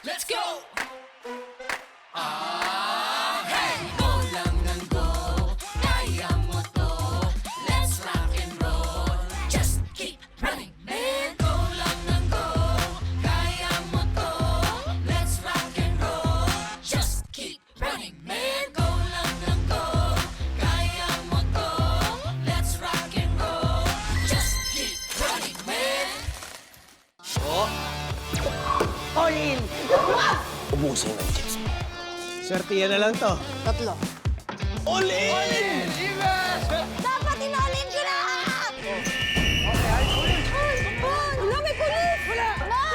Let's go! Hey! Go lang ng go, kaya mo to. Let's rock and roll. Just keep running, man. Go lang ng go, kaya mo to. Let's rock and roll. Just keep running, man. Go lang ng go, kaya mo to. Let's rock and roll. Just keep running, man. All in! Ubusin ng chips. Swerte yan na lang to. Tatlo. All in! Dapat in-all-in ko na! Wala, may pulis! Wala!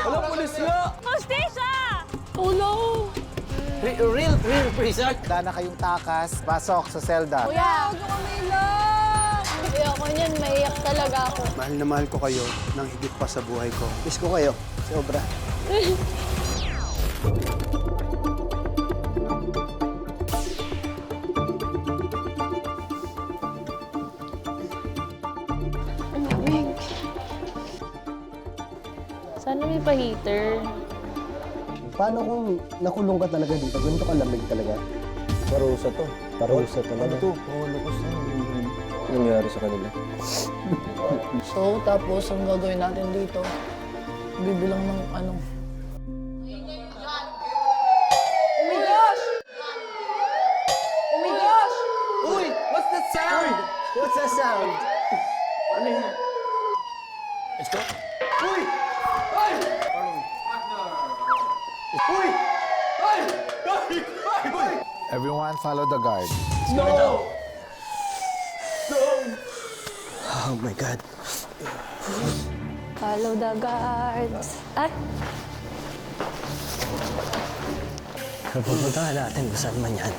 Wala, pulis nga! Hostesa! Tulong! Real prison. Wala na kayong takas, pasok sa selda. Kuya! Huwag kami lang! Kuya, ako niyan, maiyak talaga ako. Mahal na mahal ko kayo nang higit pa sa buhay ko. Miss ko kayo. Sobra. Sana may pa-heater. Paano kung nakulong ka talaga dito? Ganito ka lamig talaga. Parusa to. Parusa talaga. Ano to? Holocaust na. Nangyari sa kanila. So, tapos ang gagawin natin dito, bibilang ng ano. Uy! What's that sound? What's that sound? Ano yun? Let's go. Uy! Ay! Uy! Ay! Ay! Everyone follow the guard. No! Oh my God. Follow the guards. Ay! Pupuntahan natin kung saan man yan.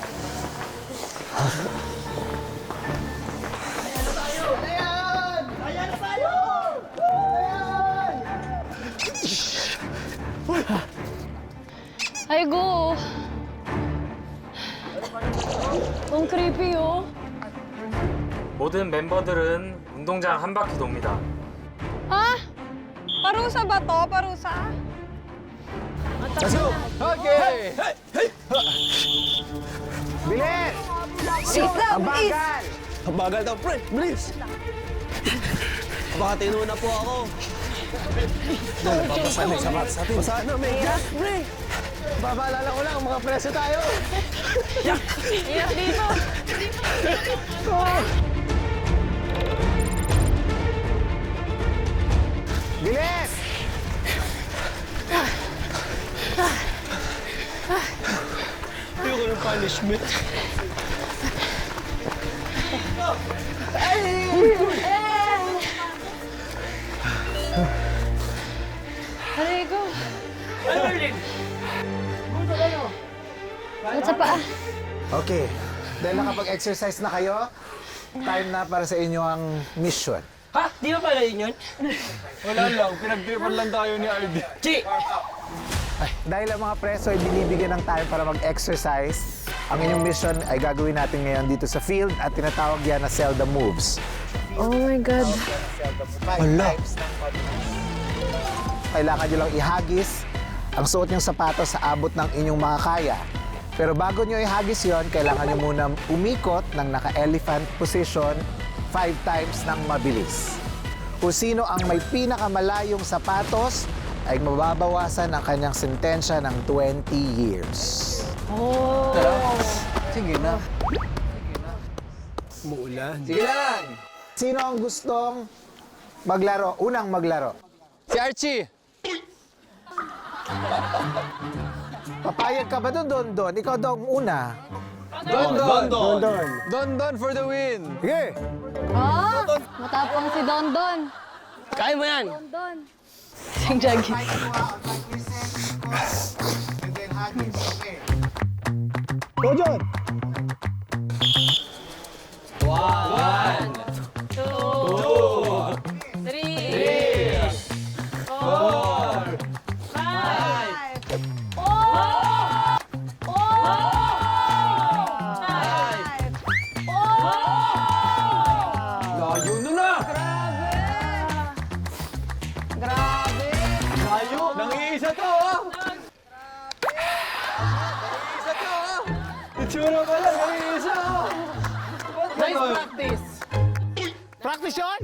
Ay, go! Ang creepy, oh. 모든 멤버들은 운동장 한 바퀴 돕니다. Ha? Parusa ba to? Parusa? Let's go! Okay! Hey! Hey! Bilis! Ang bagal! Ang bagal daw, pre! Bilis! Baka tinuna po ako. Papasan may sapat sa atin. Pasano, may gas, pre! Babaalala ko lang, mga preso tayo. Iyak dito. Bilis! Ayoko ng punishment. Aray, go. At sa paa. Okay. Dahil nakapag-exercise na kayo, time na para sa inyo ang mission. Ha? Di ba pala yun yun? Wala lang. Pinagtripan lang tayo ni RD. Chi! Dahil ang mga preso ay binibigyan ng time para mag-exercise, ang inyong mission ay gagawin natin ngayon dito sa field at tinatawag yan na Zelda Moves. Oh my God. Hala! Kailangan nyo lang ihagis ang suot nyong sapatos sa abot ng inyong makakaya. Pero bago nyo ihagis yon, kailangan nyo muna umikot ng naka-elephant position 5 times ng mabilis. Kung sino ang may pinakamalayong sapatos, ay mababawasan ang kanyang sentensya ng 20 years. Sige na. Muulan. Sige lang! Sino ang gustong maglaro? Unang maglaro. Si Archie! Papayag ka ba doon, Don? Ikaw daw ang una. Don for the win! Sige! Ah! Matapang si Dondon. Kaya mo yan! Dondon. Sing Jaggy. Go, John! Layo na na! Layo! Nangiisa to, oh! Nice practice. Practice yun?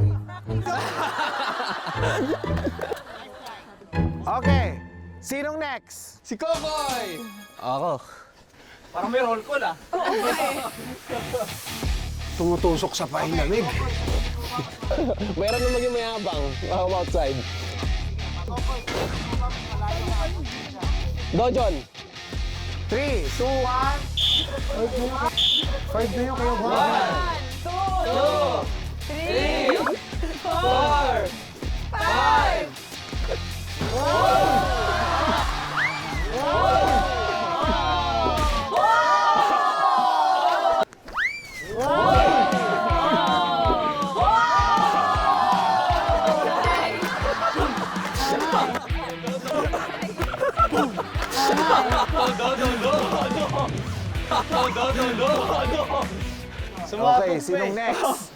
Okay. Sinong next? Si Kokoy! Ako. Parang may roll call ah. Tumutusok sa pahinamig. Meron na maging mayabang. Wow, outside. Dojon. 3, 2, 1. 5 na yun kayo. 5. Okay, sinong next?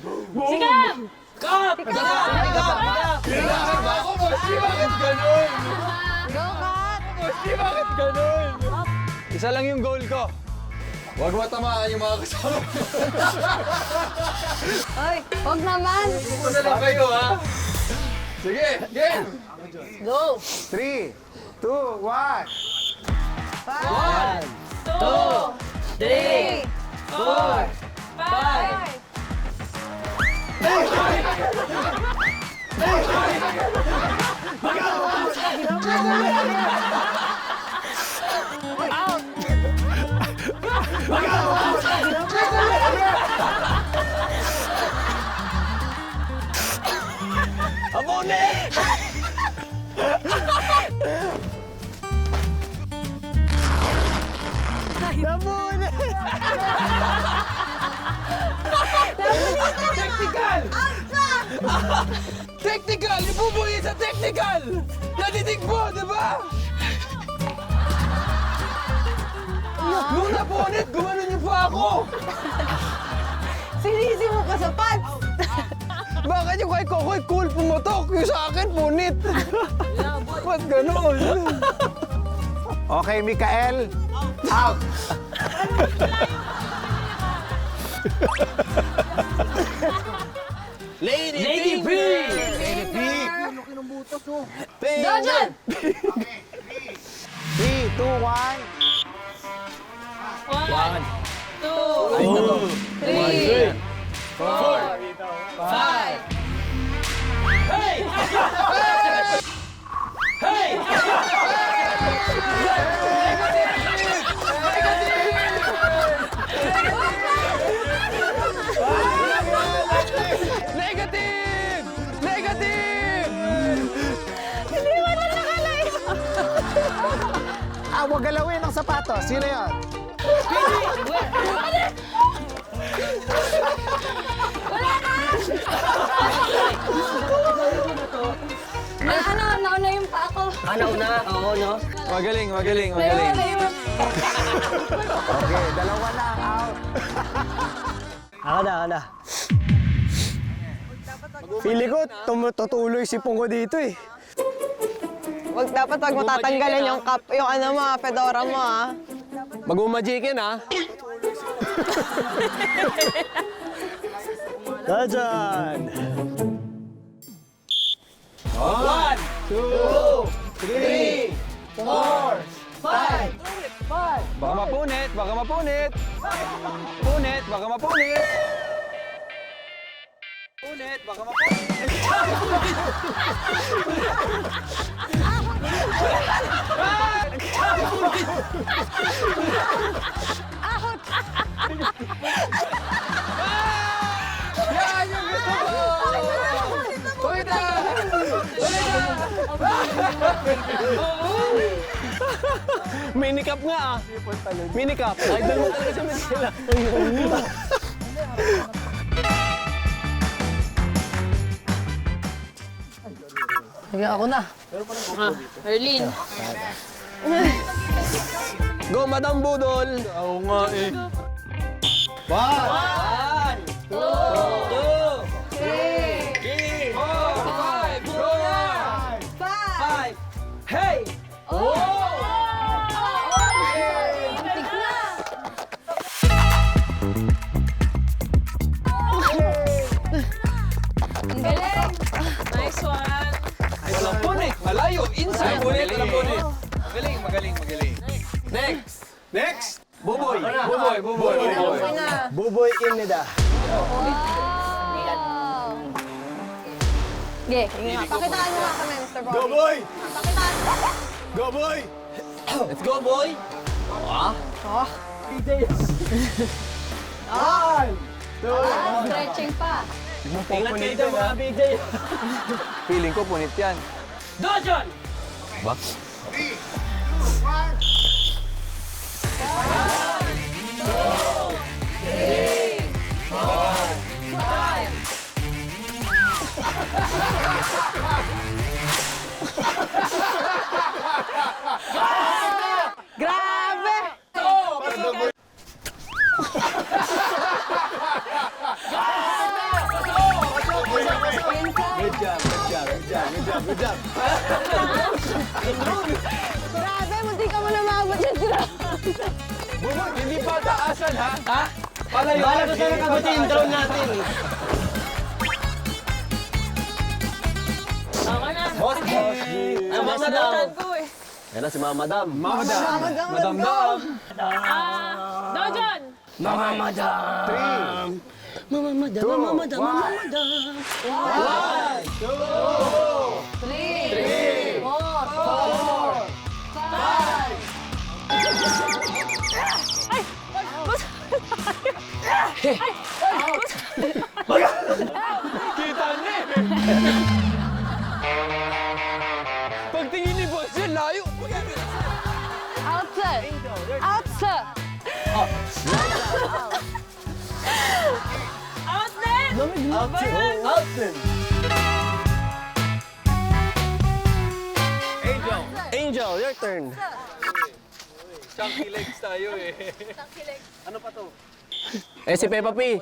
Isa lang yung goal ko. Huwag matamaan yung mga kasama. Ay, wag naman. Muna lang kayo ha. Sige, game! 3, 2, 1. Technical! Ibubuhay sa technical! Nadidig mo, di ba? Nung napunit, gumanon niyo pa ako! Sinisi mo pa sa pants. Bakit yung kay Kokoy cool pumutok? Yung sa akin, punit! Ba't ganon? Okay, Mikael. Out. Lady P! Dojon! 3, 2, 1. 3, 4, 5. Negative! Negative! Huwag galawin ang sapatos. Sino yun? Nauna yung pa ako. Magaling, magaling, magaling. Nauna yung... Okay, dalawa na ang out. Ako na. Pili ko, tumutuloy si Pungko dito eh. Dapat wag mo tatanggalin yung cap, yung ano mo, fedora mo ah. Mag-umajikin ha. Dojon! 1, 2, 3, 4, 5. Baka mapunit, baka mapunit. Punit, baka mapunit. Punit, baka mapunit. Yan yung gusto ko! Ulit na! Minicap nga ah. Minicap. Idol mo talaga sa Manila. Sige, ako na. Erlin. Go, Madam Budol! Oo nga eh. 1, 3, 4, 5, go na! 5! Hey! Sige. Pakitaan mo nga kami, Mr. Bobby. Go, boy! Pakitaan mo. Go, boy! Let's go, boy! Stretching pa. Ingat kayo dyan, mga BJ. Feeling ko punit yan. 도전! Grabe, munti ka mo na maabot yung Bumot, hindi pa taasan, ha? Ha? Palayo. Wala ko sana kabuti yung drone natin. Boss G! Ang mga madam. Yan na si Mama Madam. Madam Dam. 도전! Mama Madam. Mama Madam, Mama Madam, Mama Madam. Kita ni! Pagtingin ni boss yun, layo. Outside. Outside. Outland. Angel, your turn. Chunky legs tayo eh. Eh, si Peppa P.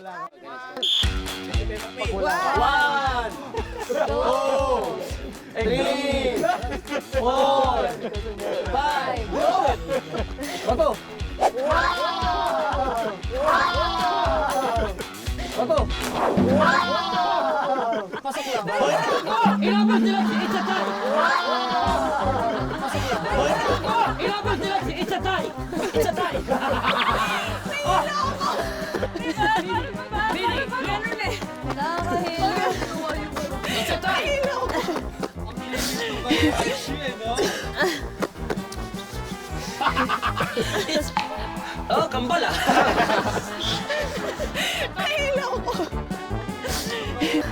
One, two, three, four, five. Bato. Bato. Pasok lang. Ilabas nila si Ichatay! Ilabas nila si Ichatay! Ichatay! Bini! Ganun eh! Nakakahilo. Ichatay! Oh, kambal ah.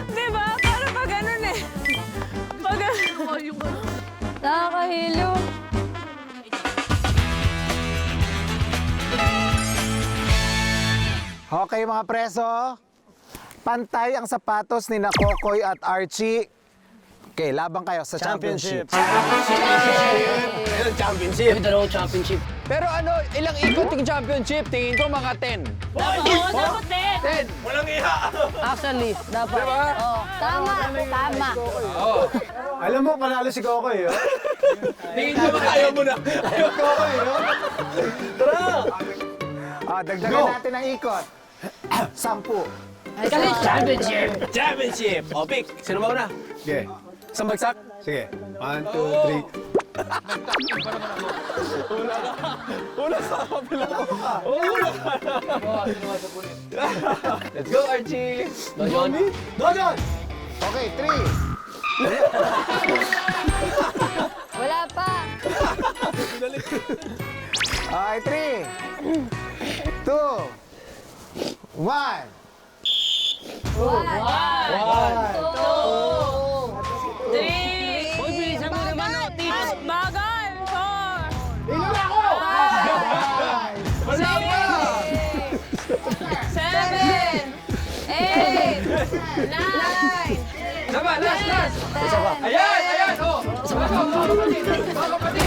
Diba? Parang pa ganun eh. Pag Nakakahilo. Okay mga preso, pantay ang sapatos ni Kokoy at Archie. Okay, labang kayo sa championship. Ayun, championship. May dalawang championship. Pero ano, ilang ikot yung championship? Tingin ko mga 10. dapat din! 10! Walang iha! Actually, dapat. Diba? Oh, tama. Tama. Alam mo, panalo si Kokoy, oh. Tingin ko baka ayaw mo na. Ayaw Kokoy, no? Dagdagan natin ang ikot. 10. Championship! Championship! O, pick. Sino ba una? Okay. Isang bagsak? Sige. 1, 2, 3. Una sa kapila ko. Una ka na. Let's go, Archie. Dojon? Dojon! Okay, 3. Wala pa. Okay, 3, 2, 1. Uy, bilisan mo naman o, tips! Bagal! 4! Ilan ako? 7! 8! 9! Laba, last! Ayan, ayan, oh! Mga kapatid!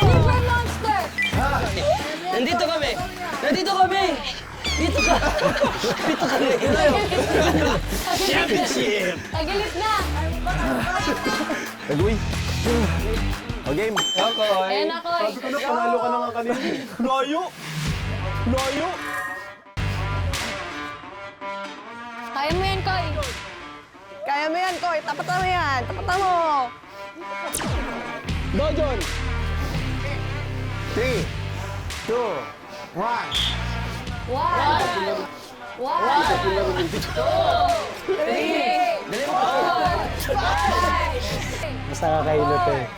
Super monster. Nandito kami! Nandito kami! Dito ka! Dito ka rin! Championship! Tagilit na. Nag-uwi! O, game. Ayan ako eh. Panalo ka na nga kanina. Layo! Layo! Kaya mo yan, Koy. Kaya mo yan, Koy. Tapatan mo yan. Tapatan mo. Dojon! 3, 2, 1. One. Basta kakailot eh.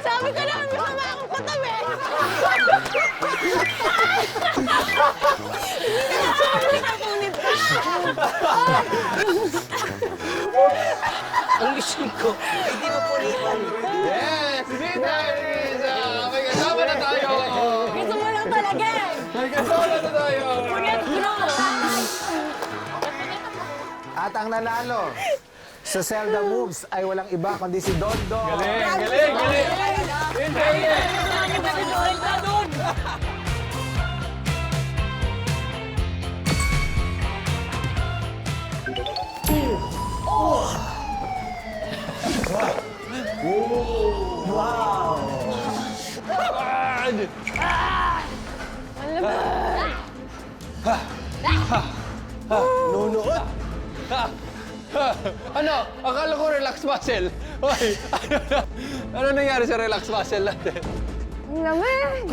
Sabi ko naman, masama akong katabi. Yes! Sita! May kasama na tayo! Gusto mo lang talaga eh. May kasama na tayo! Forget bro. At ang nanalo sa Zelda Moves ay walang iba kundi si Dondo. Galing! Ano? Akala ko relax muscle. Hoy, ano nangyari sa relax muscle natin? Ang lamig.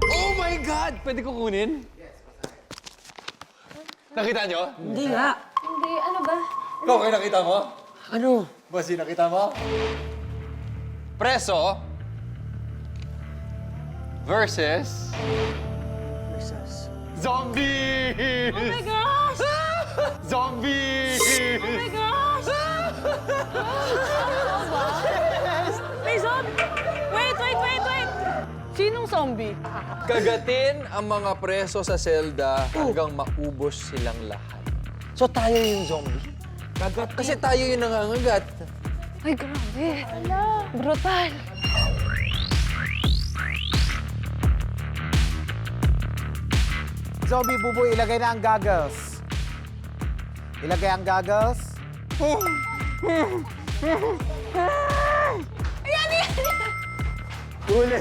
Oh my God! Pwede ko kunin? Nakita nyo? Hindi, ano ba? Ikaw, kayo nakita mo? Ano? Bossy, nakita mo? Preso versus zombies! Oh my gosh! Zombies! Oh my gosh! May zombie! Wait! Sinong zombie? Kagatin ang mga preso sa selda hanggang maubos silang lahat. So tayo yung zombie? Kasi tayo yung nangangagat. Ay, grabe. Brutal. Zombie Buboy, ilagay na ang goggles. Ilagay ang goggles. Huli.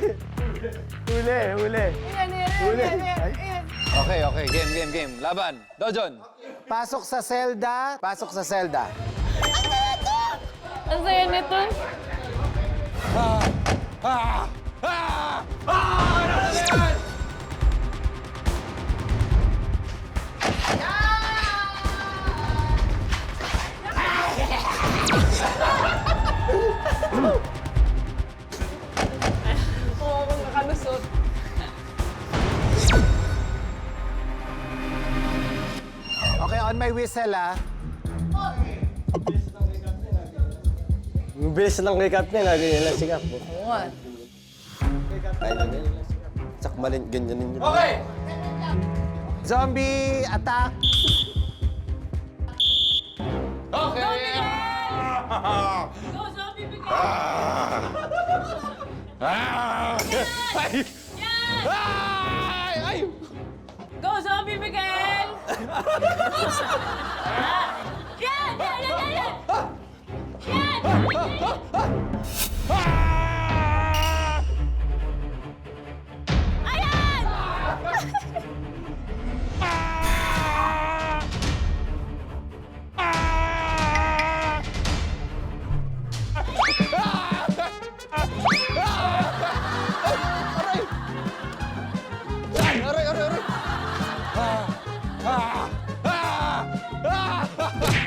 Okay. Game. Laban. Dojon. Pasok sa selda. Ang saya nito. Okay, on my whistle ah. Ang bilis ng kay Captain, ganyan lang si Cap. Ayun na yun. Sakmalin, ganyan yun. Okay! Zombie attack. Okay! Go, zombie Miguel! Ay! Go, zombie Miguel! Yan! Ayan!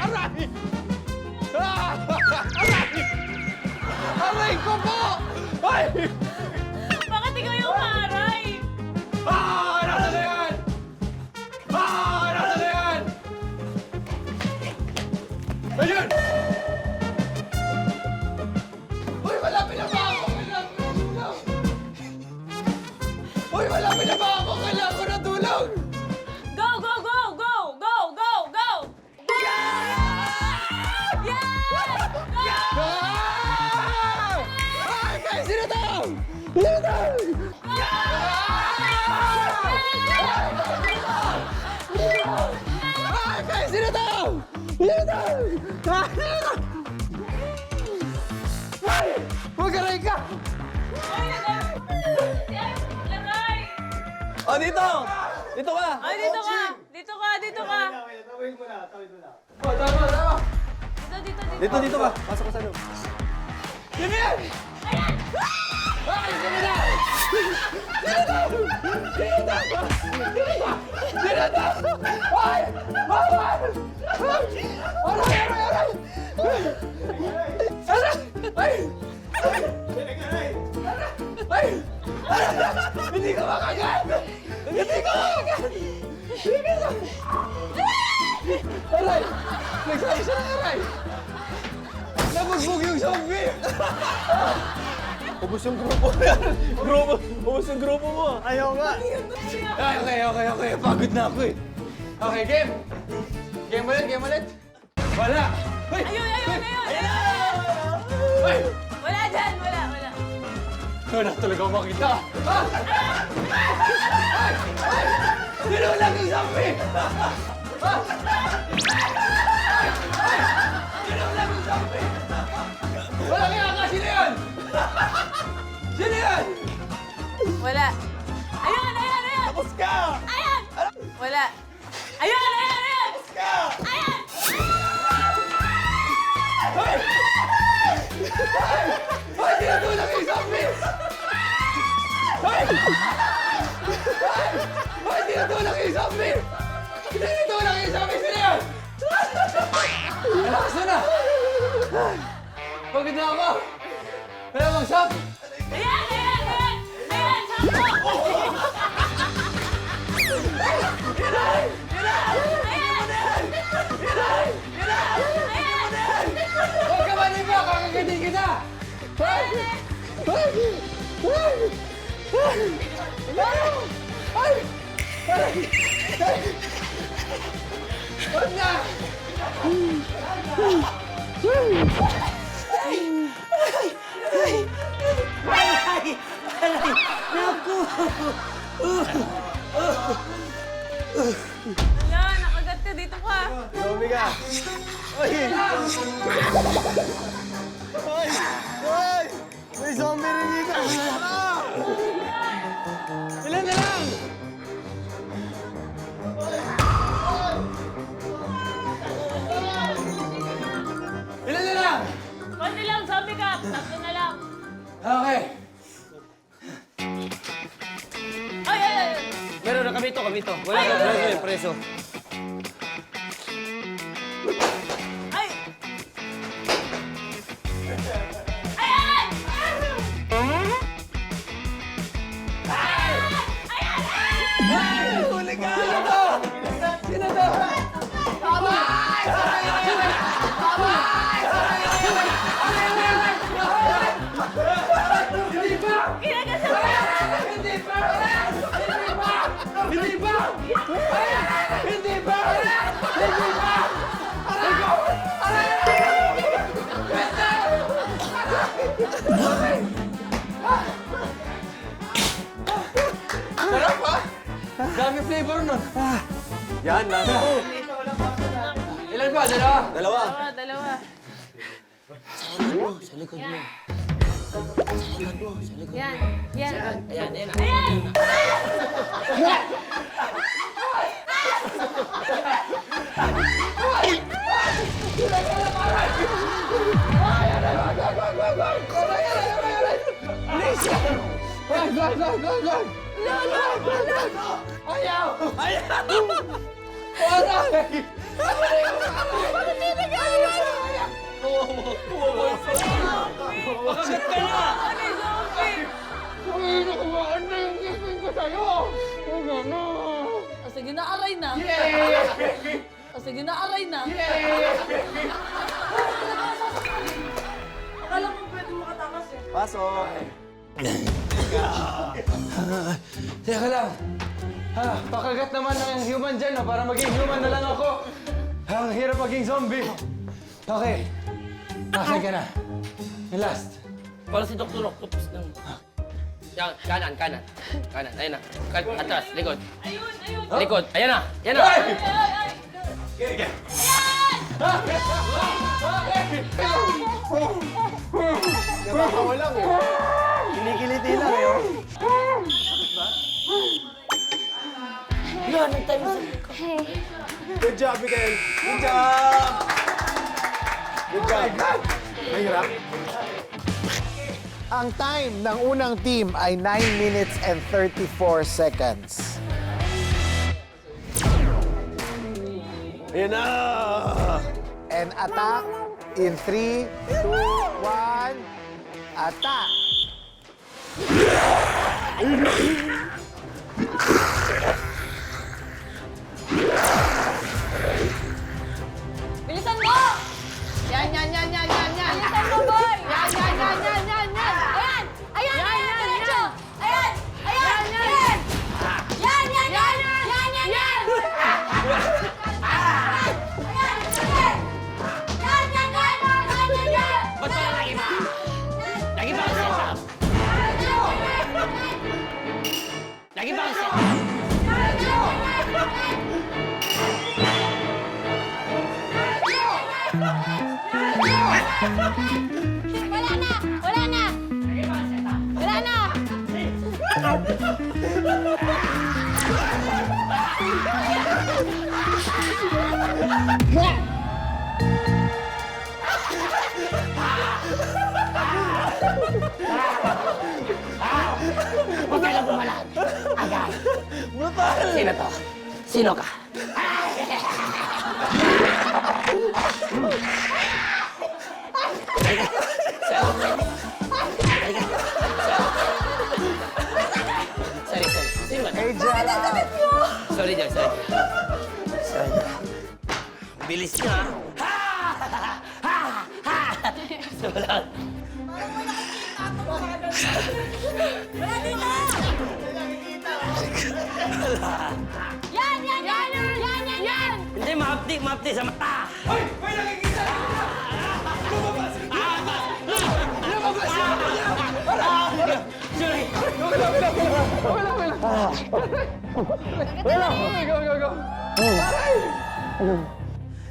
Aray! Aray ko po! Ay! Bakit ikaw yung maray? Ano na yan? Ayun! Uy, malapit na ba ako? Kailangan ko ng tulong! Go, go, go, go, go, go, go! Ay, guys, sino to? Sino to? Ay, guys, sino to? Sino to? Ay, magaray ka! Oh, dito! Dito ka! Ay, dito ka! Dito ka, dito ka! Oh, tama, tama! Dito. Dito ka. Pasok ka sa loob. Sino yan? Ay, sino na? Sino to? Sino to? Sino to? Ay! Ay! Aray! Aray! Ay! Ay! Hindi ko makagat! Hindi ko makagat! Hindi ko! Aray! Nagsabi siya ng aray! Nabugbog yung zombie! Ubus yung grupo yan. Ubus yung grupo mo. Ayaw nga. Ay, okay. Pagod na ako eh. Okay, game! Game ulit! Wala! Ay! Ayun! Ay! Wala dyan, wala. Wala talaga ako makita. Ah! Ay! Nilulag yung zombie! Ah! Ay! Nilulag yung zombie! Wala kaya ka! Sino yan? Sino yan? Wala. Ayun! Tapos ka! Ayan! Wala. Ayun! Tapos ka! Ayan! Ay! Ay! Tinutulak yung zombie! Ay! Ay! Tinutulak yung zombie! Tinutulak yung zombie! Sino yan? Malakas na! Pagod na ako! Kaya mag-shop! Ayan! Sampo! Huwag ka maniba! Kakagating kita! Ay! Huwag na! Wala, nakagat ka. Dito ka. Zombie ka. Ay! May zombie rin dito. Ilan na lang? Ilan na lang? Konti lang, zombie ka. Tatlo na lang. Okay. Ay! Meron na kami ito. Wala Ay! ka preso. Ay! Ayan! Huli ka! Sino to? Sino to? Sarap ha? Dami flavor nun. Yan, last ko. Ilan pa? Dalawa? Dalawa. Dalawa. Yan. Ayan! Ayaw! Aray! Bakit ka na? Ano yung zombie? Nakuhaan na yung gipin ko sa'yo! Sige na, aray na. Sige na, aray na. Akala mo pwede makatakas eh. Pasok. Teka lang. Pakagat naman ng human dyan, no? Para maging human na lang ako. Ang hirap maging zombie. Okay. Nasaan ka na? Yung last. Para si Dr. Octopus lang. Yan, kanan, kanan. Kanan, ayun na. Atras, likod. Likod, ayan na, ayan na. Nakakawalang eh. Kinikiliti lang eh. Oh. Yan, ang time sa... Good job, Miguel. Good job. Good job. Mahirap. Ang time ng unang team ay 9 minutes and 34 seconds. Ayan na! And attack in 3, 2, 1, attack! Bilisan mo! Yan, yan, yan, yan, yan, yan. Bilisan mo, boy! Yan, yan, yan, yan, yan, yan. Ayan! Ayan, ayan, diretso! Ayan! Ayan! Ayan! Yan, yan, yan! Yan, yan, yan! Ba't wala lagi ba? Lagi ba ang setup? Lagi ba ang setup? Wala na! Wala na! Wala na! Huwag ka lang bumalan. Agad. Sino to? Sino ka? Sorry, sorry. Sino ba? Hey, Jella! Sorry, Joy. Sorry. Sorry. Bilis niya. Sumalan. Yan, yan, yan! Yan, yan, yan! Hindi, maapti sa mata. Hoy! May nakikita! Lumabas! Lumabas! Sorry.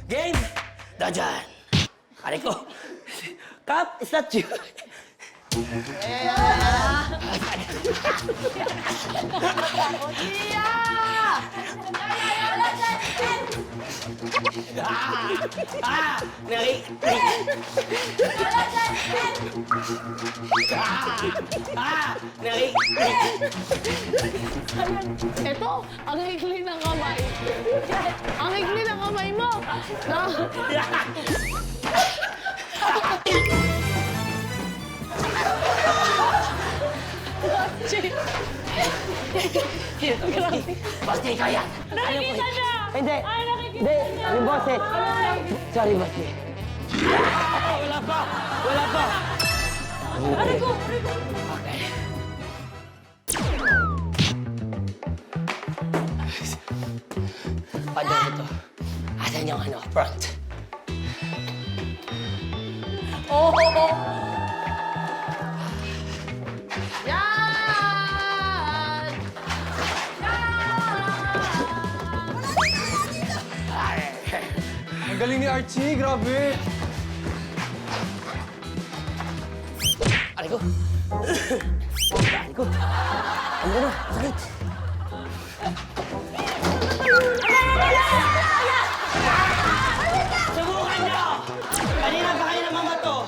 Game! Dajan! Aray ko! Kap, is that you? Ito, ang higli ng kamay. Ang higli ng kamay mo. Basti, ikaw yan! Nakikita niya! Hindi! Ay, nakikita Hindi! niya! Yung boss eh! Sorry, Basti. Wala pa! Wala pa! Aray ko! Aray ko! Okay. Paano ito? Asan yung ano, front? Oh! Yan! Ang galing ni Archie, grabe. Aray ko! Aray ko! Ano na? Sakit! Subukan nyo! Kanina pa kayo namamato!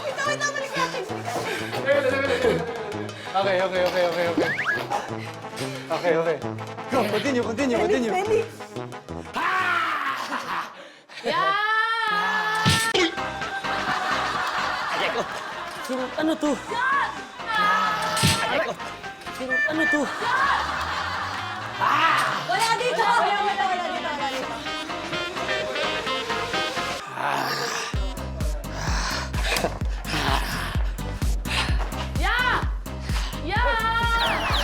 Okay. Go, continue. Yan! Aray ko! Sinong ano to? Aray ko! Sinong ano to? Wala dito! Wala dito! Yeah! Yeah!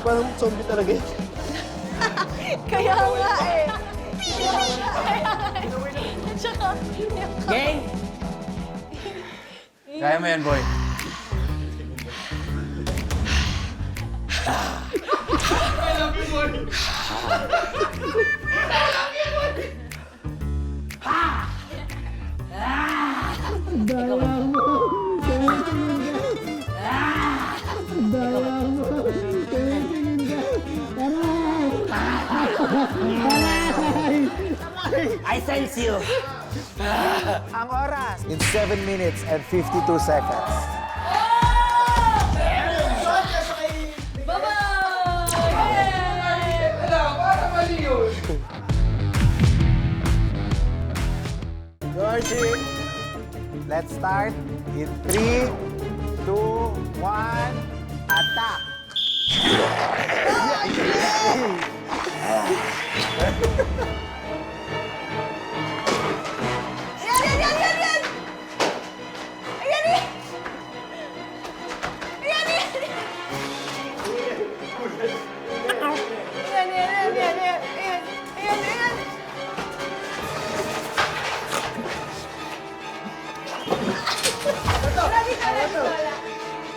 Parang zombie talaga eh. Kaya nga eh. Tsaka, Gang! Kaya mo yan, boy. I sense you. Ang oras in 7 minutes and 52 seconds. Georgie, let's start in 3, 2, 1, attack!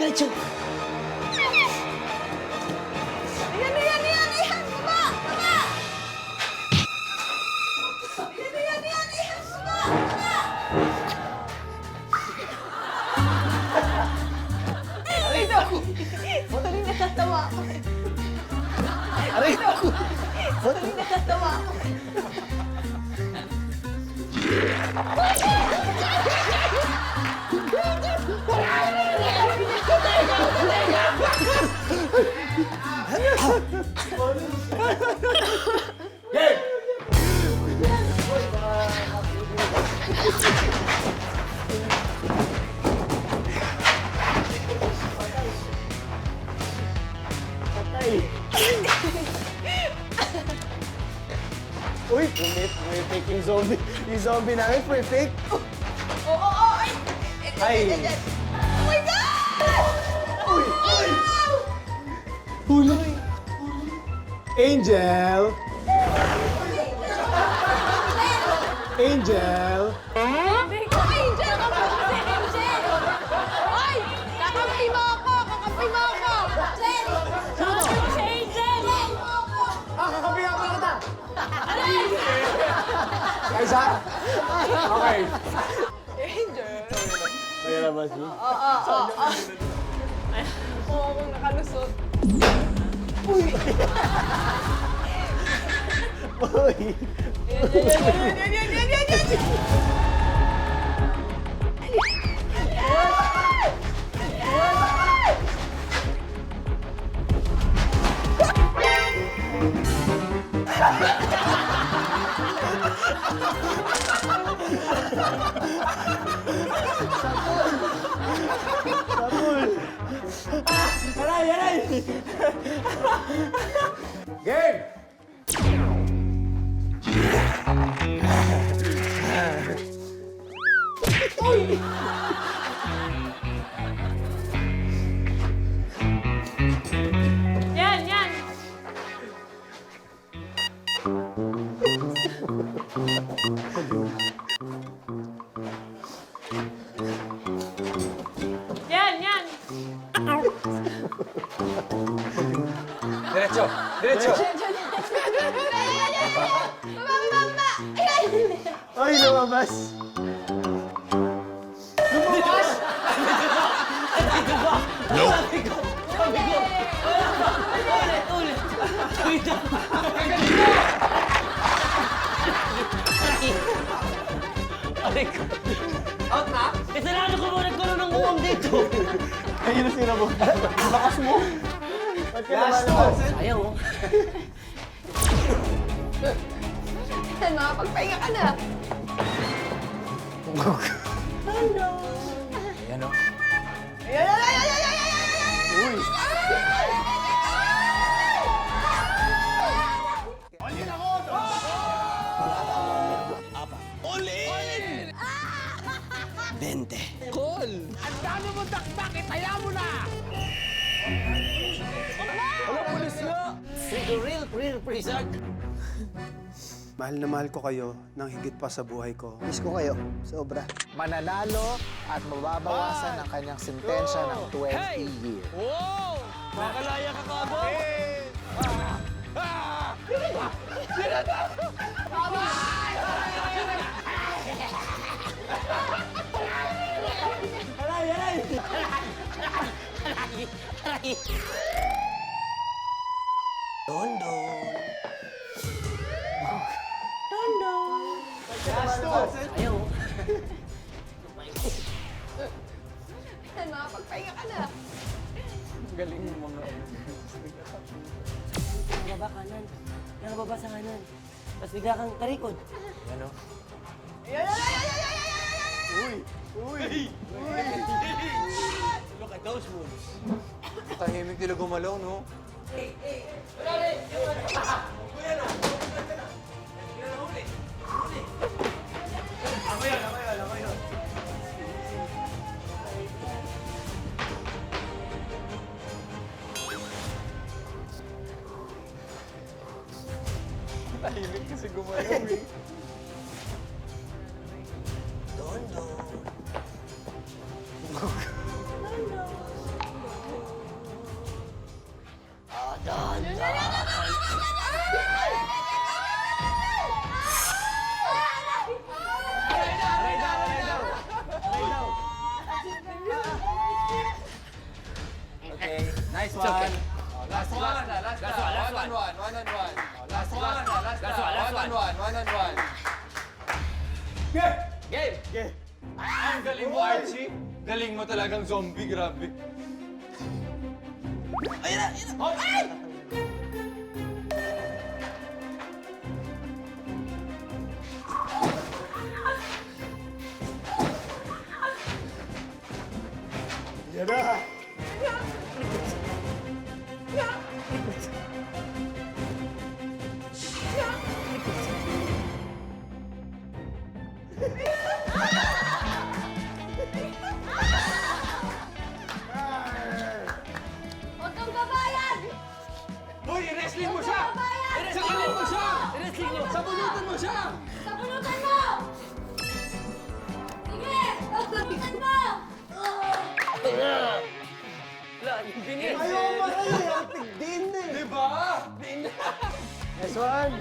Diretso. tuloy nakatawa ako. Aray ko! Tuloy nakatawa ako. Uy, may fake yung zombie. Yung zombie namin, fake. Oo, ay! Ay! Oh my God! Uy! Uy! Huli! Angel! Angel! Angel! Kakampi si Angel! Ay! Kakampi mo ako! Kakampi mo ako! Angel! Kakampi mo si Angel! Ah, kakabihan ko kita! Guys, ha? Okay. Angel! May labas mo? Oo, akong nakalusot. Uy! Game! Yan, yan. Yan, yan. Diretso! Diretso! Ay, lumabas! dito. Ayun na sila mo. Lakas mo. Ayaw, oh. Yan, makapagpahinga ka na. Ayan o. Ayan, ayan, ayan, ayan, ayan, ayan, ayan. Real prison. Mahal na mahal ko kayo nang higit pa sa buhay ko. Miss ko kayo. Sobra. Mananalo at mababawasan ang kanyang sentensya ng 20 years. Wow! Makalaya ka kagad? Ayaw. Yan, makapagpahinga ka na. Baba kanan. Baba sa kanan. Tapos bigla kang tarikod. Ano? Ayan, ayan, ayan, ayan, ayan, ayan. Look at those moves. Tahimik nila gumalaw, no? Tahimik kasi gumalaw, eh. Okay, nice one. okay. Last one. One on one. Game! Ang galing mo, Archie. Galing mo talagang zombie, grabe. Yan na. Huwag kang babayad! Hoy, i-wrestling mo siya! Sabunutan mo siya! Sabunutan mo siya! Sabunutan mo! Sige! Sabunutan mo! Wala, yung binis. Ayaw ba sa'yo? Ang tigdin eh. Diba? Nice one.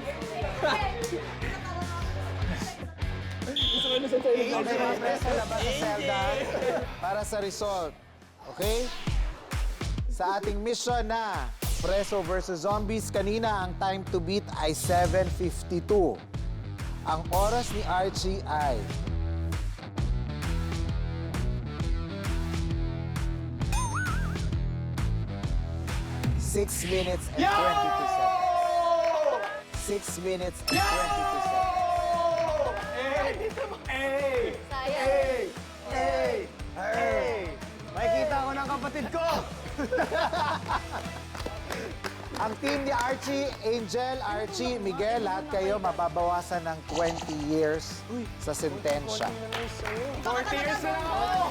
Okay, mga pre, sa labas sa selda para sa result. Okay? Sa ating mission na Preso versus Zombies, kanina ang time to beat ay 7:52. Ang oras ni Archie ay 6 minutes and 22 seconds. 6 minutes and 22 seconds. Hey! Makikita ko ng kapatid ko! Ang team ni Archie, Angel, Archie, Miguel, lahat kayo mababawasan ng 20 years sa sentensya. 40 years na ako!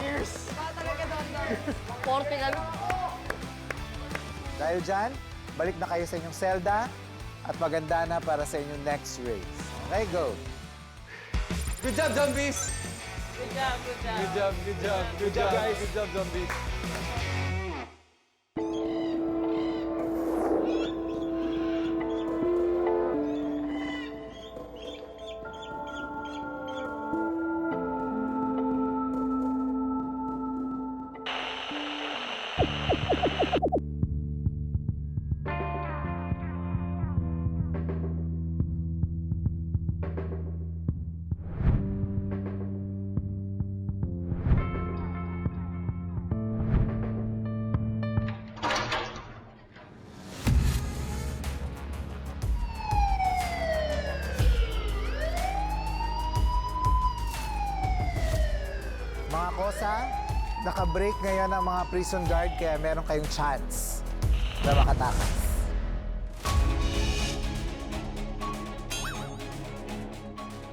40 lang. Dahil dyan, balik na kayo sa inyong selda at maganda na para sa inyong next race. Okay, go! Good job, zombies! Good job. Good job, guys. Good job, zombies. Kosa, naka-break ngayon ang mga prison guard kaya meron kayong chance na makatakas.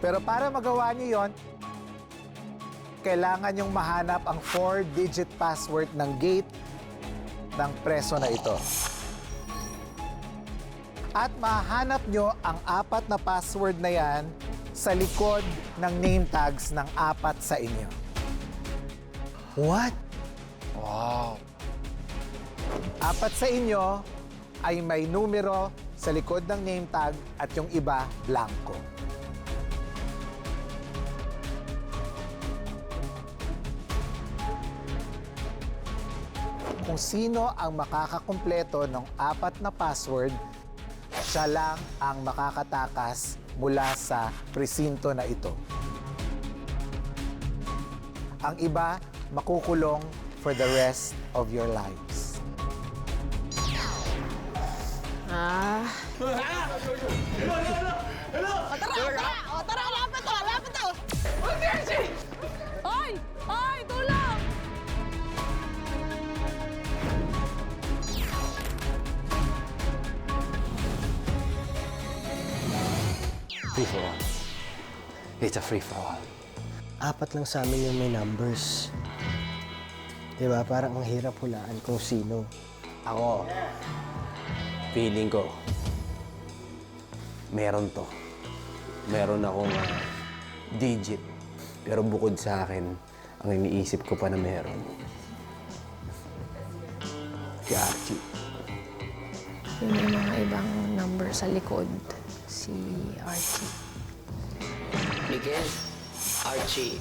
Pero para magawa niyo yon, kailangan yung mahanap ang 4-digit password ng gate ng preso na ito. At mahanap nyo ang 4 na password na yan sa likod ng name tags ng 4 sa inyo. What? 4 sa inyo ay may numero sa likod ng name tag at yung iba, blanco. Kung sino ang makakakumpleto ng 4 na password, siya lang ang makakatakas mula sa presinto na ito. Ang iba, makukulong for the rest of your lives. Tara, lapit to! Ay! Ay! Tulong! Free for all. It's a free for all. 4 lang sa amin yung may numbers. Diba? Parang ang hirap hulaan kung sino. Ako, feeling ko, meron to. Meron akong digit. Pero bukod sa akin, ang iniisip ko pa na meron. Si Archie. Yung may mga ibang number sa likod, si Archie. Miguel, Archie.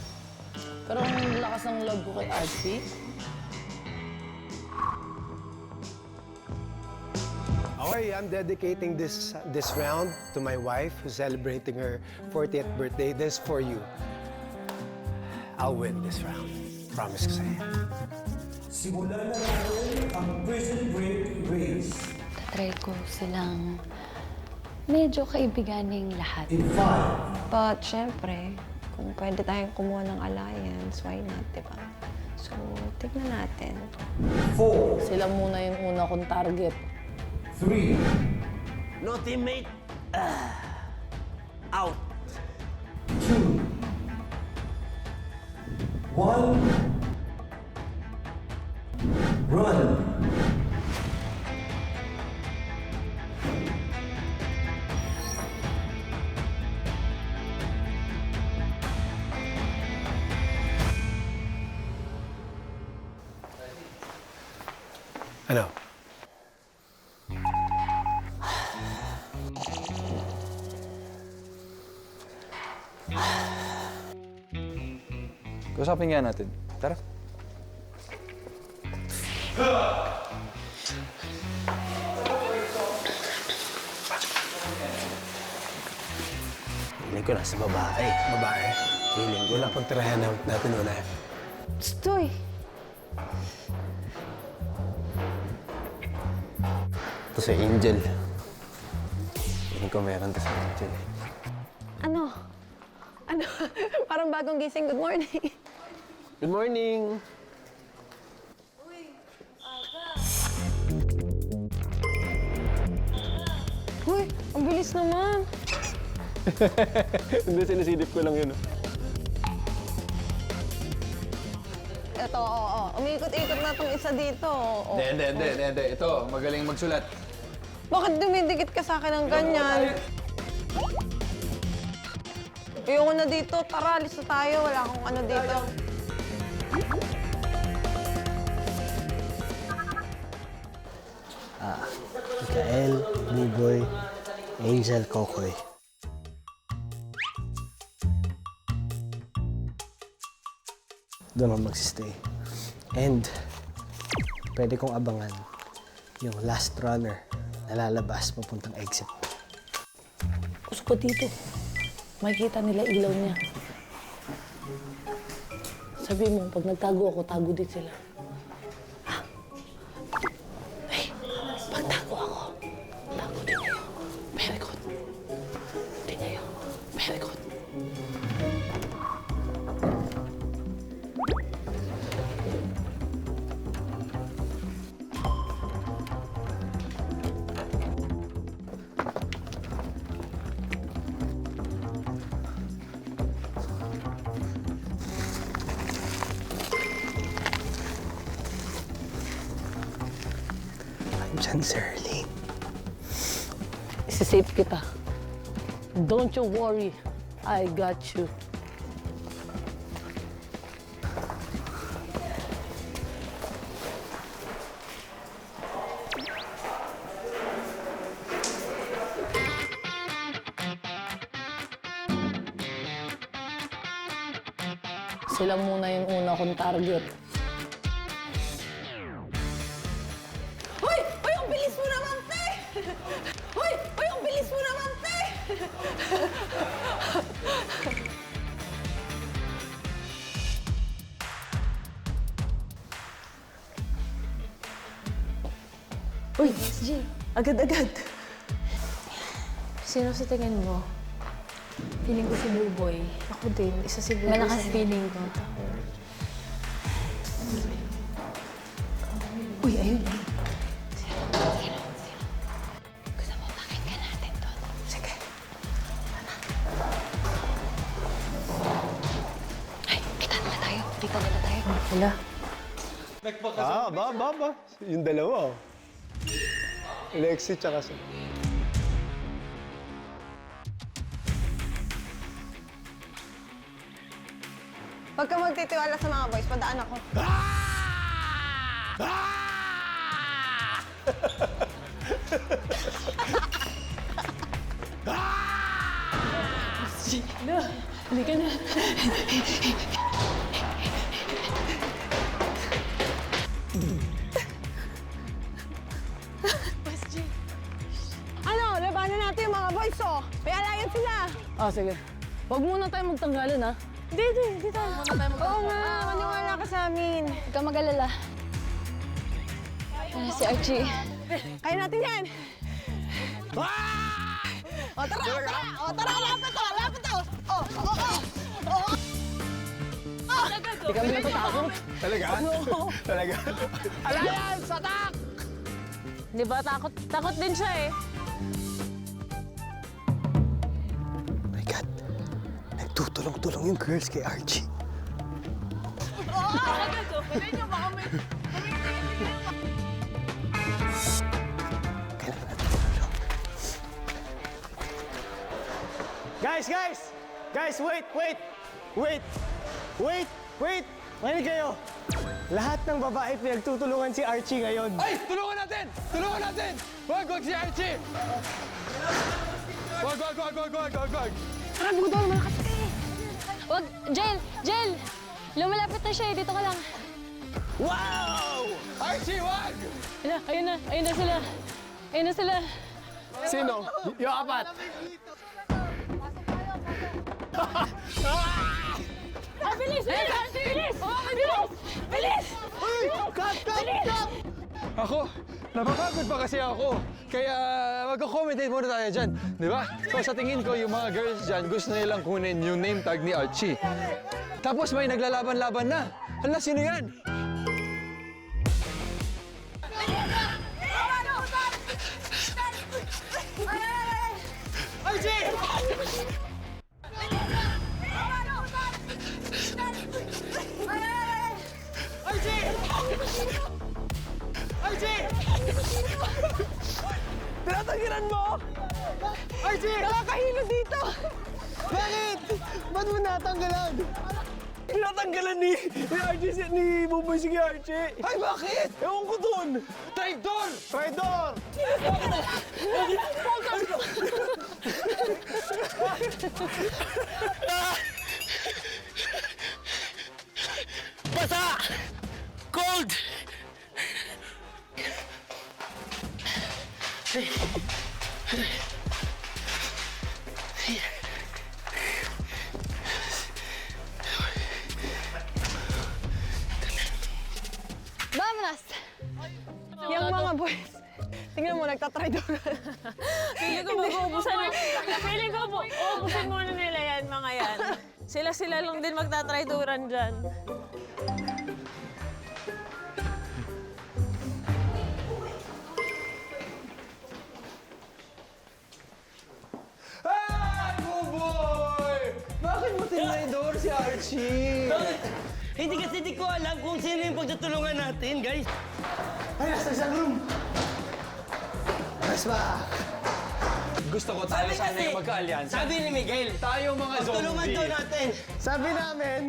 Pero ang lakas ng love ko kay Archie. Okay, I'm dedicating this round to my wife who's celebrating her 40th birthday. This for you. I'll win this round. Promise ko sa'yo. Simulan na natin ang Prison Break Race. Tatry ko silang medyo kaibiganing lahat. In 5, But, syempre, kung pwede tayong kumuha ng alliance, why not, diba? So, tignan natin. 4, Sila muna yung una kong target. 3, No teammate! Out! 2, 1, run! Ano? Kausapin nga natin. Tara. Feeling ko nasa babae. Babae. Feeling ko lang. Pagtirahan natin una. Stoy! Ito si Angel. Feeling ko meron to si Angel. Ano? Parang bagong gising. Good morning. Good morning! Uy, ang bilis naman. Hindi, sinisidip ko lang yun. Ito, oo. Umiikot-ikot na itong isa dito. Oo. Hindi. Ito, magaling magsulat. Bakit dumidikit ka sa akin ng ganyan? Ayoko na dito. Tara, alis na tayo. Wala akong ano dito. Mikael, Buboy, Angel, Kokoy. Doon ako magsistay. And pwede kong abangan yung last runner na lalabas papuntang exit. Gusto ko dito. Makikita nila ilaw niya. Sabi mo, pag nagtago ako, tago din sila. Ha? Ay, pag tago ako, tago din kayo. Very good. Din kayo. Very good. dyan, Zerlyn. Isisave kita. Don't you worry. I got you. Sila muna yung una kong target. Hoy! Hoy, ang bilis mo naman, te! Hoy! Hoy, ang bilis mo naman, te! Uy, SG. Agad-agad. Sino sa tingin mo? Feeling ko si Buboy. Ako din. Isa si Buboy. Malakas sa feeling ko. Uy, ayun. Gusto mo pakinggan natin doon? Sige. Ay, kita nila tayo. Kita nila tayo. Wala. Ba. Yung dalawa, oh. Lexi tsaka sa... Huwag ka magtitiwala sa mga boys. Padaan ako. Halika na. Ano? Labanan natin yung mga boys, oh. May alliance sila. Sige. Huwag muna tayo magtanggalan, ha? Hindi tayo. Oo nga, maniwala ka sa amin. Huwag kang mag-alala. Si Archie. Kaya natin yan. O tara, lapit to. Hindi kami natatakot. Talaga? Talaga? Alliance! Attack! Di ba? Takot din siya eh. Oh my God. Nagtutulong-tulong yung girls kay Archie. Kailangan natin tulong. Guys, wait! Makinig kayo! Lahat ng babae pinagtutulungan si Archie ngayon. Ay! Tulungan natin! Tulungan natin! Wag si Archie! Wag! Huwag, Jel! Lumalapit na siya eh. Dito ka lang. Wow! Archie, wag! Ayun na sila. Sino? Yung apat. Bilis! Ako, napapagod pa kasi ako. Kaya magko-commentate muna tayo dyan. Di ba? So sa tingin ko, yung mga girls dyan, gusto nilang kunin yung name tag ni Archie. Tapos may naglalaban-laban na. Hala, sino yan? Tinatanggilan mo? Archie! Nakakahilo dito. Bakit? Ba't mo natanggalan? Tinatanggalan ni Archie, ni Buboy si Archie. Ay, bakit? Ewan ko dun. Traidor! Traidor! Basa! Cold! Vamos! Yung mga boys. Tingnan mo, nagtatraidoran. Feeling ko mag-uubusan na. Feeling ko uubusan muna nila yan, mga yan. Sila lang din magtatraiduran dyan. Ay, Buboy! Bakit mo tinaidor si Archie? Hindi kasi di ko alam kung sino yung pagtutulungan natin, guys. Ay, nasa isang room. Mas ba? Gusto ko tayo sana yung magka-alyansa. Sabi ni Miguel, Tayo mga zombie. tulungan daw natin. Sabi namin,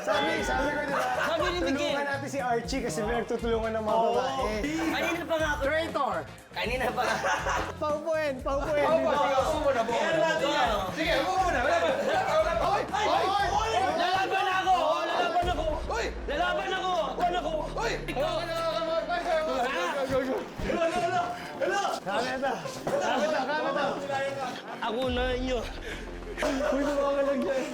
sabi ko diba? Sabi ni Miguel. Tulungan natin si Archie kasi pinagtutulungan ng mga babae. Kanina pa nga ako. Traitor! Kanina pa nga. Paupuin. Upo muna. Sige, upo muna. Lalaban ako! Uy! Kameta. Ako na inyo. Uy, gumawa ka lang dyan.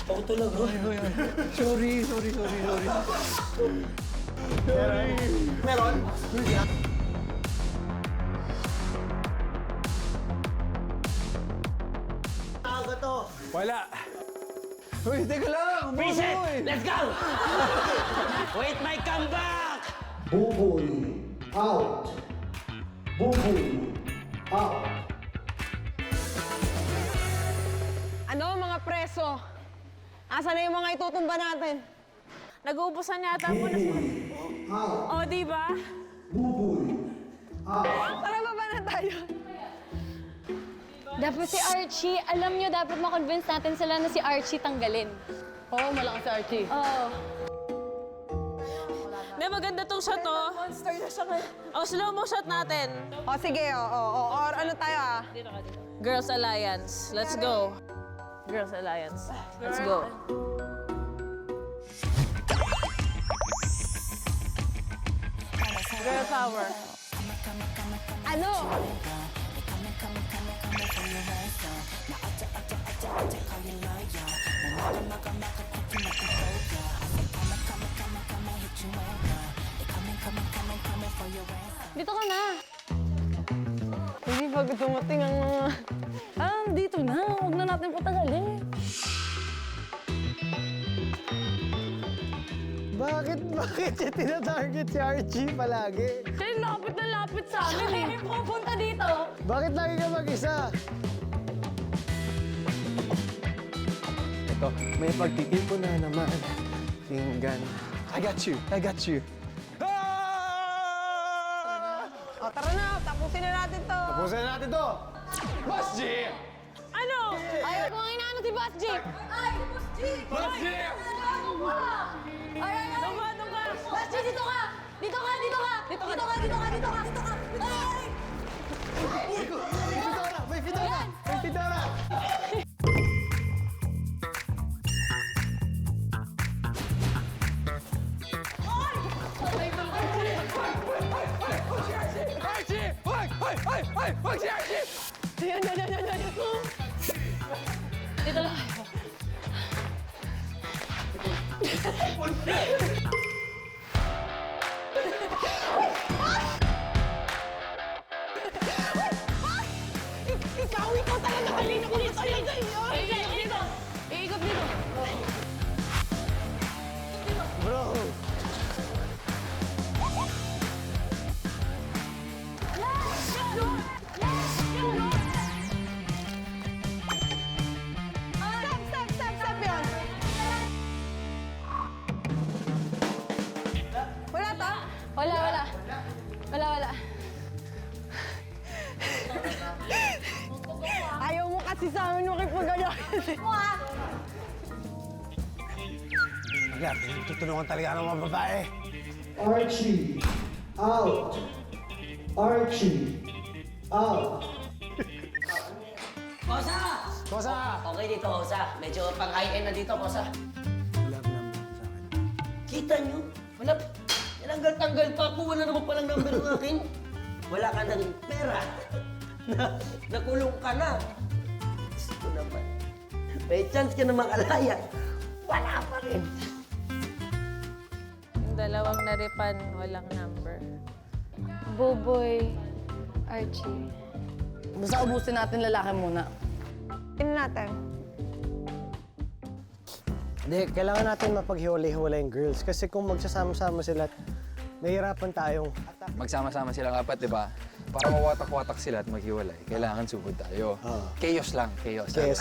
Ako talaga. Sorry. Meron? Aga to. Wala. Uy, teka lang. Reset! Let's go! Wait my comeback! Buboy out. Buboy out. Ano, mga preso? Asa na yung mga itutumba natin? Nag-uubusan yata po na sila. O, di ba? Tara, baba na tayo. Dapat si Archie, alam nyo, dapat ma-convince natin sila na si Archie tanggalin. Oo, malakas si Archie. Oo. Hindi, maganda tong shot, oh. Monster na siya ngayon. O, slow mo shot natin. O, sige, or ano tayo, ah? Girls Alliance. Let's go. Girls Alliance. Let's go. Girl power. Ano? Dito ka na. Hindi pa dumating ang mga... Dito na. Huwag na natin patagalin. Bakit siya tinatarget si Archie palagi? Siya yung lapit na lapit sa amin eh. Siya pupunta dito. Bakit lagi ka mag-isa? Ito, may pagtitipon na naman. Pinggan. I got you. O, tara na, tapusin na natin to. Tapusin na natin to. Boss G! Ano? Ayaw ko nga inaano si Boss Jeep. Ay, si Boss Jeep! Boss G! Ay! Doon ka. Boss Jeep, dito ka! Dito ka! May fedora! Archie! Hoy, si Archie! Yan. Dito lang kayo. Ikaw talaga kanina ko nito. Dito! Iikot dito! Bro! Stop yun. Wala to? Wala. Ayaw mo kasi sa amin makipag-ano. Ayan, tutulungan talaga ng mga babae. Archie! Out! Kosa! Okay dito, Kosa. Medyo pang high-end na dito, Kosa. Wala ka naman sa akin. Kita nyo? Wala. Tinanggal-tanggal pa ako. Wala naman palang number ng akin. Wala ka ng pera. Nakulong ka na. Gusto naman. May chance ka na makalaya. Wala pa rin. Yung dalawang naripan, walang number. Buboy, Archie. Basta ubusin natin lalaki muna. Tingnan natin. Hindi, kailangan natin mapaghiwalay-hiwalay yung girls. Kasi kung magsasama-sama sila, nahihirapan tayong... Magsama-sama silang apat, di ba? Para mawatak-watak sila at maghiwalay, kailangan sugod tayo. Chaos lang. Chaos lang.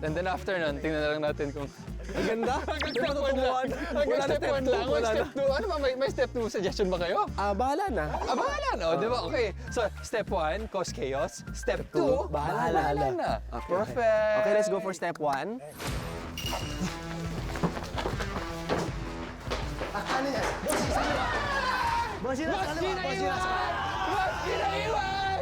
And then after nun, tingnan na lang natin kung Ang ganda. Hanggang step 1 lang. Hanggang step 1 lang. Step 2. Ano ba? May step 2 suggestion ba kayo? Bahala na. Bahala na. Di ba? Okay. So, step 1, cause chaos. Step 2, bahala na. Okay, Perfect. Okay, let's go for step 1. Boss, yun nasa kaliwa! Boss, yun nasa kaliwa! Boss, kinaiwan!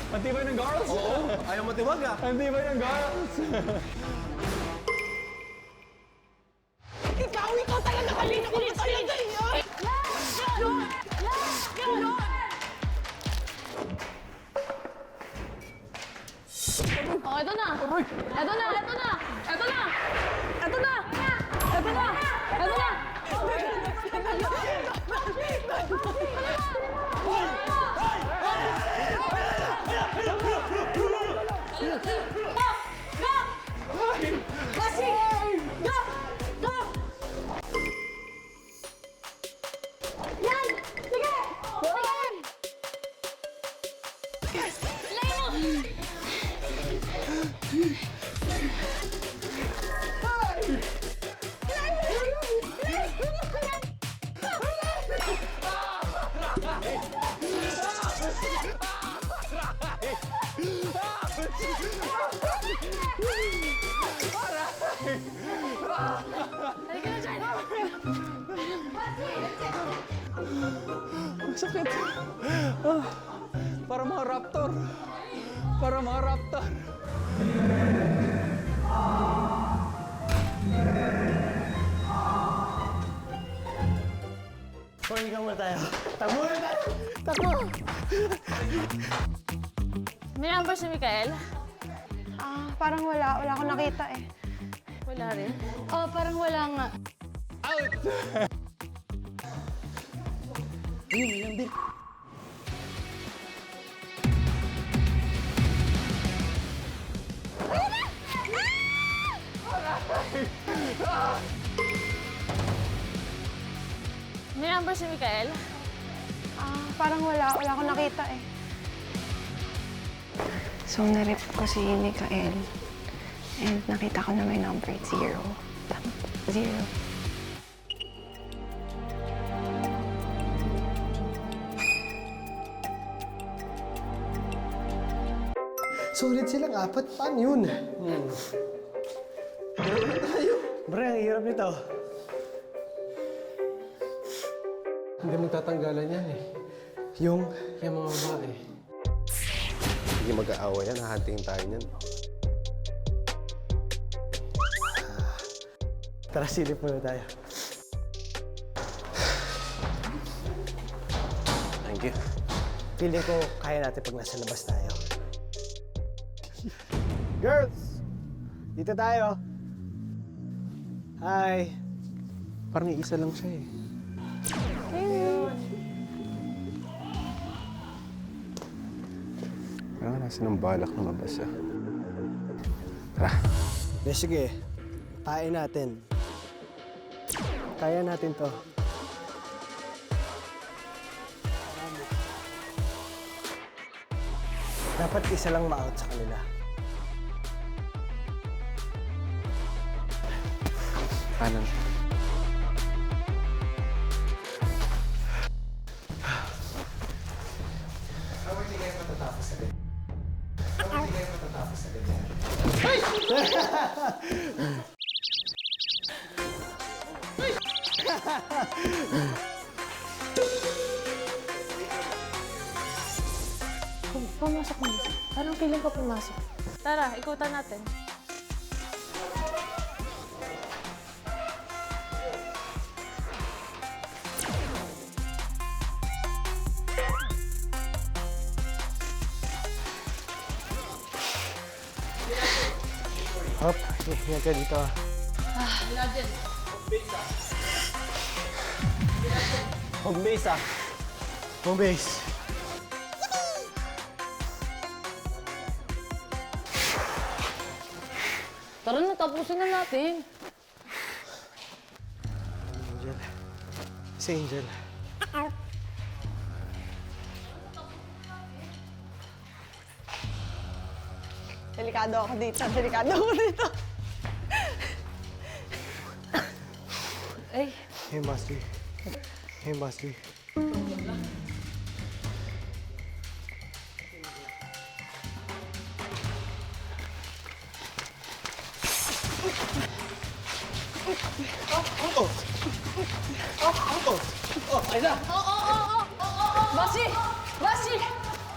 Matibay ng girls? Oo. Ayaw matiwag ah! Matibay ng girls. Ikaw talaga kanina ko talaga yun! Oh, eto na! Eto na! Eto na! Eto na! Eto na! Eto na! Eto na! Sakit. Para mga raptor. Para mga raptor. Hoy, ikaw muna tayo. Takbo muna tayo! Takbo! May number si Mikael? Parang wala. Wala akong nakita eh. Wala rin. Oh, parang wala nga. May number si Mikael? Parang wala. Wala akong nakita eh. So, narip ko si Mikael. And nakita ko na may number 0. 0. Solid silang apat. Paano yun? Bre, ang hirap nito. Hindi magtatanggalan yan eh. Yung Yung mga babae. Hindi mag-aaway yan. Hahantingin tayo niyan. tara, silip muna tayo. Thank you. Feeling ko kaya natin pag nasa labas tayo. Girls! Dito tayo. Hi! Parang isa lang siya eh. Parang nasa ng balak na mabasa. Tara. Sige, tayo natin. Kaya natin to. Dapat isa lang ma-out sa kanila. Kanan. Pumasok mo. Parang feeling ko pumasok. Tara, ikutan natin. Hop, ingat ka dito. Home base ah. Home base. Tara na, tapusin na natin. si Angel. Delikado ako dito. Delikado ako dito. Hey, Boss G. Hey, Boss G. Basi! Basi!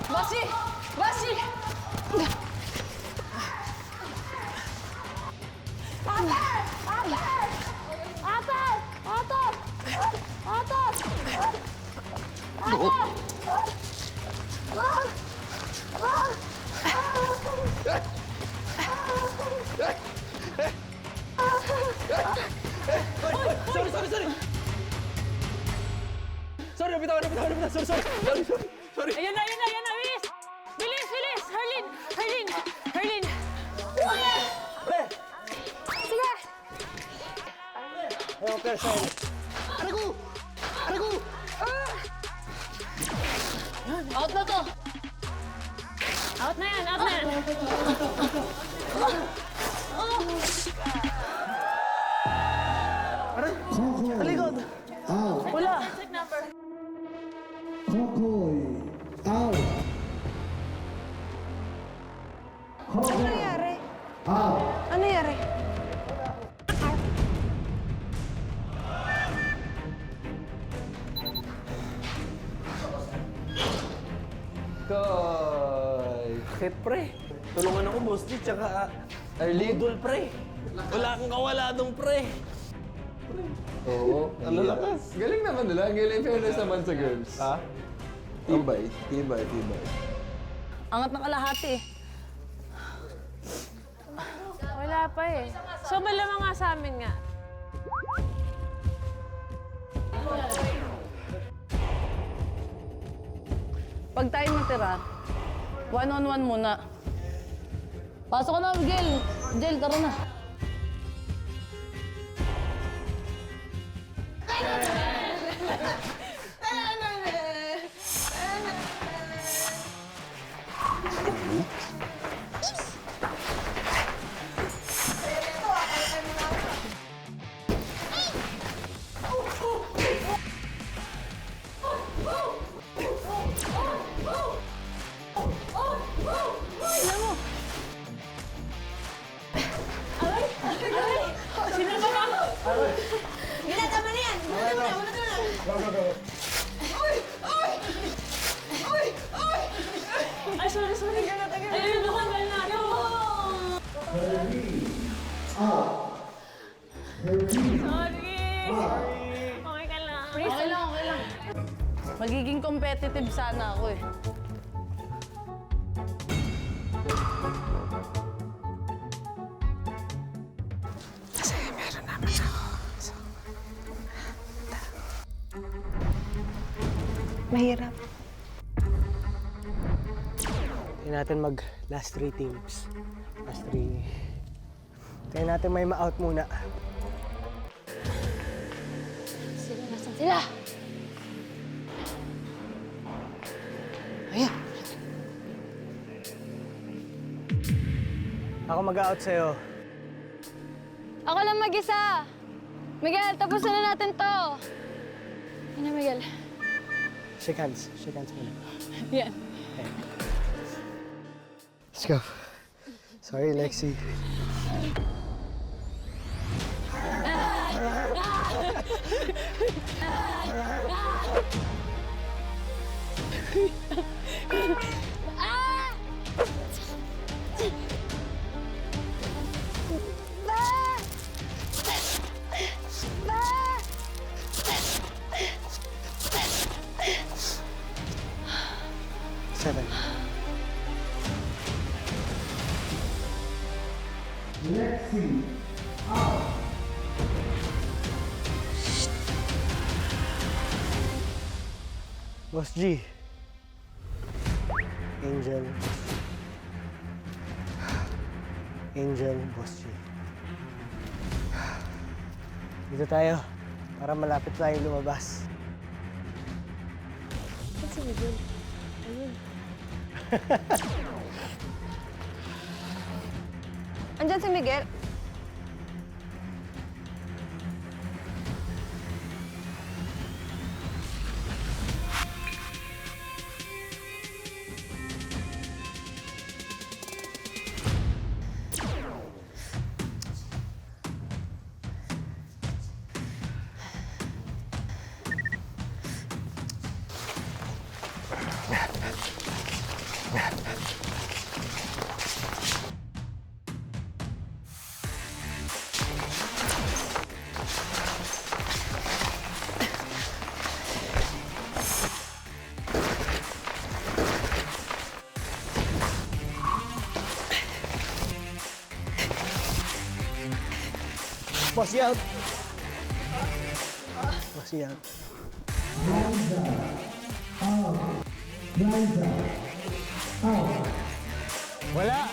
Basi! Basi! Ayan na, bilis! Bilis, bilis! Herlin! Herlin! Herlin! Out na to! Out na yan, out na yan! Wala! Ano nangyari? Ano nangyari? Bakit, pre? Tulungan ako, Boss G, tsaka Arlidol, pre. Wala kang kawala dong, pre. Oo. Ano lakas? Galing naman nila. Galing fairness naman sa girls. Ha? Tibay. Tibay. Angat na kalahati. Wala pa eh. So, malamang nga sa amin nga. Pag tayo matira, one-on-one muna. Pasok ka na, Miguel. Miguel, tara na. Ginagawa na yan! Ay, sorry. Ayun, lumagal na. Sorry. Okay ka lang. Okay lang. Magiging competitive sana ako eh. Mahirap. Tayo natin mag last 3 teams. Last 3. Tayo natin may ma-out muna. Nasaan sila? Ayan. Ako mag-out sa'yo. Ako lang mag-isa. Miguel, tapusin na natin to. Ano, Miguel? Shake hands. Shake hands muna. Yan. Let's go. Sorry, Lexi. Seven. Lexi, out. Boss G. Angel. Angel, Boss G. Dito tayo para malapit tayong lumabas. si Miguel. Ayun. Andyan si Miguel. Boss out! Boss out. Wala!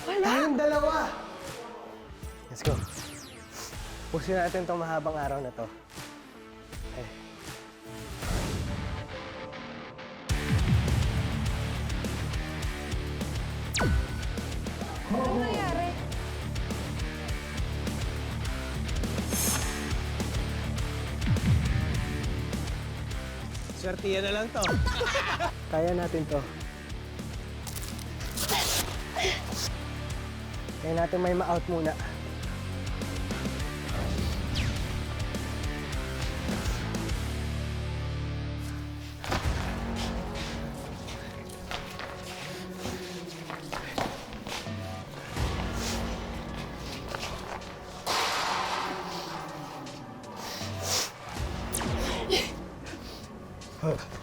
Tayong dalawa! Let's go. Pusin natin itong mahabang araw na to. Okay. Ano nangyari? Swertiyan na lang to. Kaya natin to. Kaya natin may ma-out muna.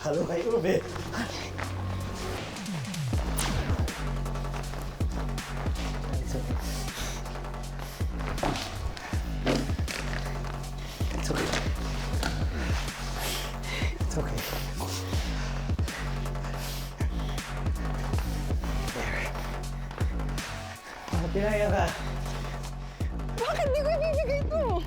Halo kayo, Ube. It's okay. It's okay. There. Pinaya ka. Bakit di ko ibibigay ito?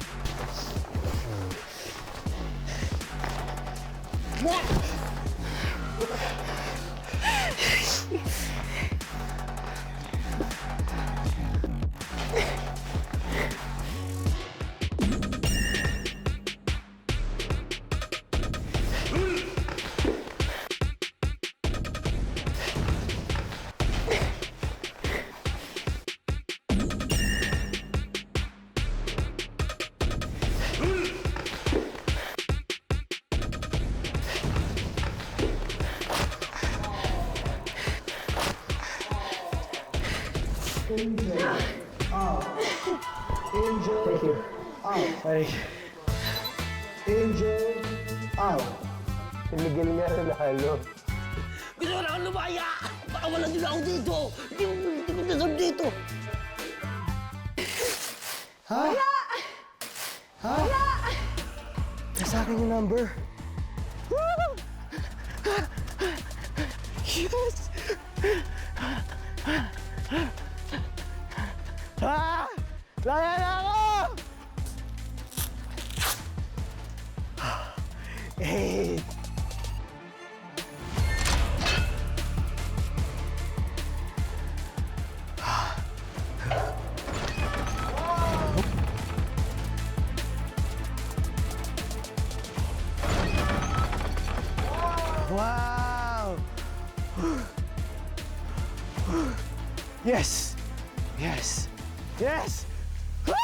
Thank you. Sorry. Angel, out. Pinigil nga na lalo. Gusto ko na akong lumaya! Baka walang din ako dito! Hindi ko deserve dito! Ha? Ha? Nasa akin yung number. Yes! Ah! Laya na ako! Hey! Wow! Yes! Yes! Yes! Woo!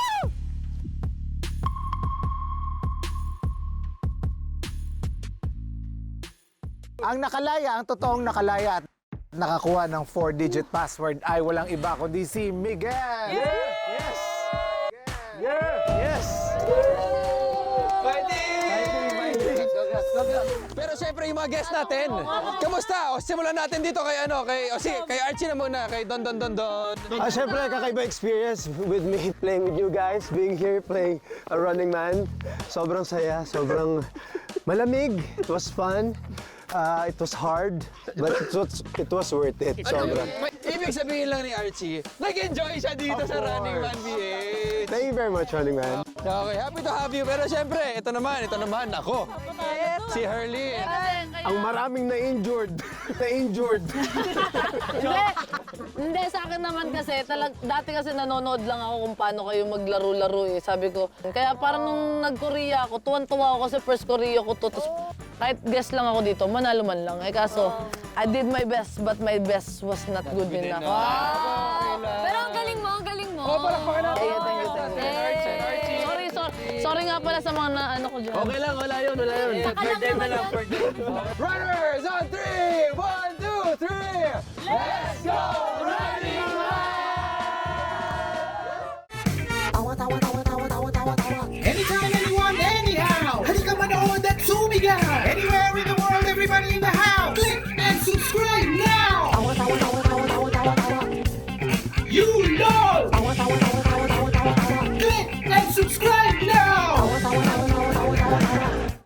Ang nakalaya, ang totoong nakalaya at nakakuha ng 4-digit password ay walang iba kundi si Miguel! Yes! Yes! Pero syempre yung mga guests natin, kamusta? O simulan natin dito kay kay Archie na muna, kay Don. Siyempre, kakaiba experience with me playing with you guys, being here, playing a Running Man. Sobrang saya, sobrang malamig. It was fun. It was hard, but it was worth it. Sobra. Ibig sabihin lang ni Archie, nag-enjoy siya dito sa Running Man BH. Thank you very much, Running Man. Okay, happy to have you. Pero syempre, ito naman, ako. Si Hurley. Ang maraming na-injured. na-injured. Hindi, sa akin naman kasi, dati kasi nanonood lang ako kung paano kayo maglaro-laro eh. Sabi ko, kaya parang nung nag-Korea ako, tuwan-tuwa ako kasi first Korea ko to. Tapos kahit guest lang ako dito, manalo man lang. Eh kaso, I did my best, but my best was not good enough. Pero ang galing mo, ang galing mo. Parang Thank you. Sorry nga pala sa mga ano ko dyan. Okay lang, wala yun. Birthday na lang, birthday. Runners on 3! 1, 2, 3! Let's go!